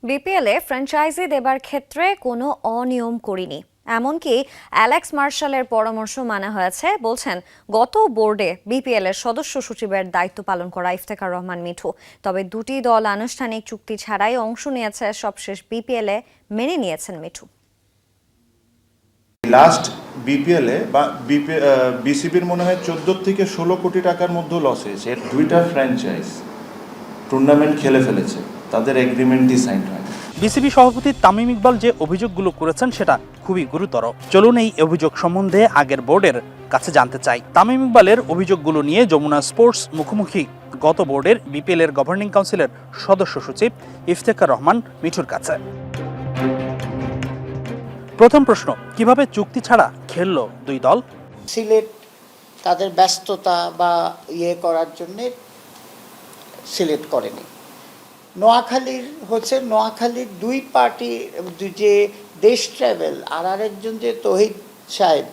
বিপিএলে ফ্র্যাঞ্চাইজি দেবার ক্ষেত্রে কোনো অনিয়ম করিনি, এমনকি অ্যালেক্স মার্শালের পরামর্শ মানা হয়েছে বলছেন গত বোর্ডে বিপিএল এর সদস্য সচিবের দায়িত্ব পালন করা ইফতেখার রহমান মিঠু। তবে দুটি দল আনুষ্ঠানিক চুক্তি ছাড়াই অংশ নিয়েছে, সবশেষ বিপিএলে মেনে নিয়েছেন মিঠু। লাস্ট বিপিএলে বা বিসিবির মনে হয় 14 থেকে 16 কোটি টাকার মধ্যে লস হয়েছে। দুইটা ফ্র্যাঞ্চাইজ টুর্নামেন্ট খেলে ফেলেছে, তাদের এগ্রিমেন্টই সাইন হয়। বিসিবি সভাপতি তামিম ইকবাল যে অভিযোগগুলো করেছেন সেটা খুবই গুরুতর। চলুন এই অভিযোগ সম্বন্ধে আগের বোর্ডের কাছে জানতে চাই। তামিম ইকবালের অভিযোগগুলো নিয়ে যমুনা স্পোর্টস মুখোমুখি গত বোর্ডের বিপিএল এর গভর্নিং কাউন্সিলের সদস্য সচিব ইফতেখার রহমান মিঠুর কাছে। প্রথম প্রশ্ন, কিভাবে চুক্তি ছাড়া খেললো দুই দল? সিলেট তাদের ব্যস্ততা বা করার জন্যে সিলেক্ট করেনি। নোয়াখালীর দুই পার্টি যে দেশ ট্রাভেল আর আরেকজন যে তহিদ সাহেব,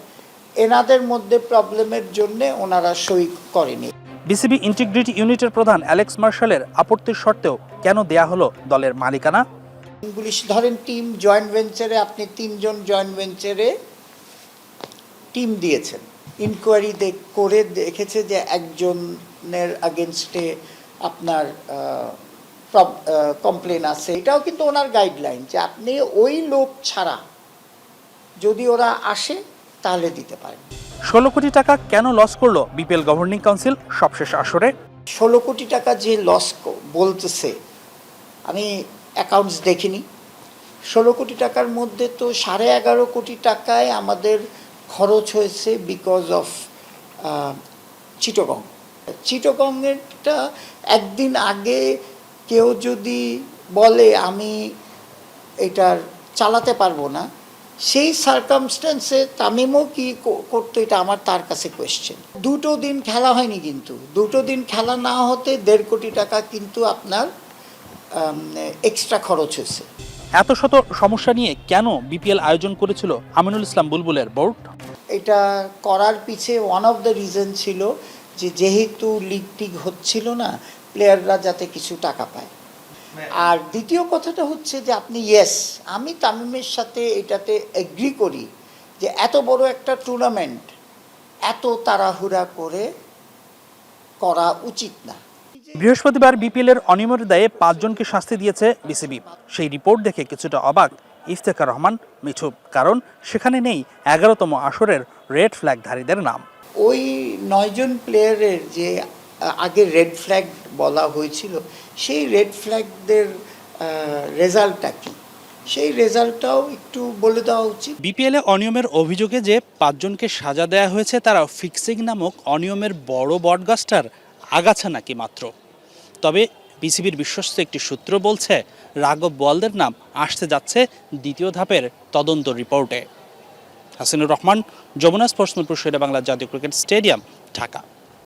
এনাদের মধ্যে প্রবলেমের জন্য ওনারা সই করেনি। বিসিবি ইন্টিগ্রিটি ইউনিটের প্রধান অ্যালেক্স মার্শালের আপত্তির সত্ত্বেও কেন দেয়া হলো দলের মালিকানা? ধরেন টিম জয়েন্ট ভেঞ্চারে, আপনি 3 জন জয়েন্ট ভেঞ্চারে টিম দিয়েছেন, ইনকোয়ারি করে দেখেছে যে একজনের আগেনস্টে আপনার কমপ্লেন আছে। এটাও কিন্তু ওনার গাইডলাইন যে আপনি ওই লোক ছাড়া যদি ওরা আসে তাহলে দিতে পারেন। 16 কোটি টাকা কেন লস করলো বিপিএল গভর্নিং কাউন্সিল সবশেষ আসরে? 16 কোটি টাকা যে লস বলতেছে, আমি অ্যাকাউন্টস দেখিনি। 16 কোটি টাকার মধ্যে তো 11.5 কোটি টাকায় আমাদের খরচ হয়েছে বিকজ অফ চিটগংয়েরটা একদিন আগে কেউ যদি বলে আমি এটার চালাতে পারবো না, সেই সার্কামস্ট্যান্সে তামিমও কি করতো, এটা আমার তার কাছে কোয়েশ্চেন। 2 দিন খেলা হয়নি, কিন্তু 2 দিন খেলা না হতে 1.5 কোটি টাকা কিন্তু আপনার এক্সট্রা খরচ হয়েছে। এত শত সমস্যা নিয়ে কেন বিপিএল আয়োজন করেছিল আমিনুল ইসলাম বুলবুলের বোর্ড? এটা করার পিছে ওয়ান অফ দ্য রিজন ছিল যে যেহেতু লিগ টিগ হচ্ছিল না, প্লেয়াররা যাতে কিছু টাকা পায়। আর দ্বিতীয় কথাটা হচ্ছে যে আপনি আমি তামিমের সাথে এটাতে এগ্রি করি যে এত বড় একটা টুর্নামেন্ট এত তাড়াহুড়া করে করা উচিত না। বৃহস্পতিবার বিপিএল এর অনিয়মের দায়ে 5 জনকে শাস্তি দিয়েছে বিসিবি। সেই রিপোর্ট দেখে কিছুটা অবাক ইফতেখার রহমান মিঠু, কারণ সেখানে নেই 11তম আসরের রেড ফ্ল্যাগধারীদের নাম। ওই 9 জন প্লেয়ারের যে আগে রেড ফ্ল্যাগ বলা হয়েছিল, সেই রেড ফ্ল্যাগদের রেজাল্টটা কি, সেই রেজাল্টটাও একটু বলে দেওয়া উচিত। বিপিএল এ অনিয়মের অভিযোগে যে 5 জনকে সাজা দেয়া হয়েছে তারা ফিক্সিং নামক অনিয়মের বড় বটগাছটার আগাছা নাকি মাত্র। তবে বিসিবির বিশ্বস্ত একটি সূত্র বলছে রাঘব বোয়ালদের নাম আসতে যাচ্ছে দ্বিতীয় ধাপের তদন্ত রিপোর্টে। হাসিনুর রহমান, যমুনা স্পোর্টস মিরপুর শেরে বাংলা জাতীয় ক্রিকেট স্টেডিয়াম, ঢাকা।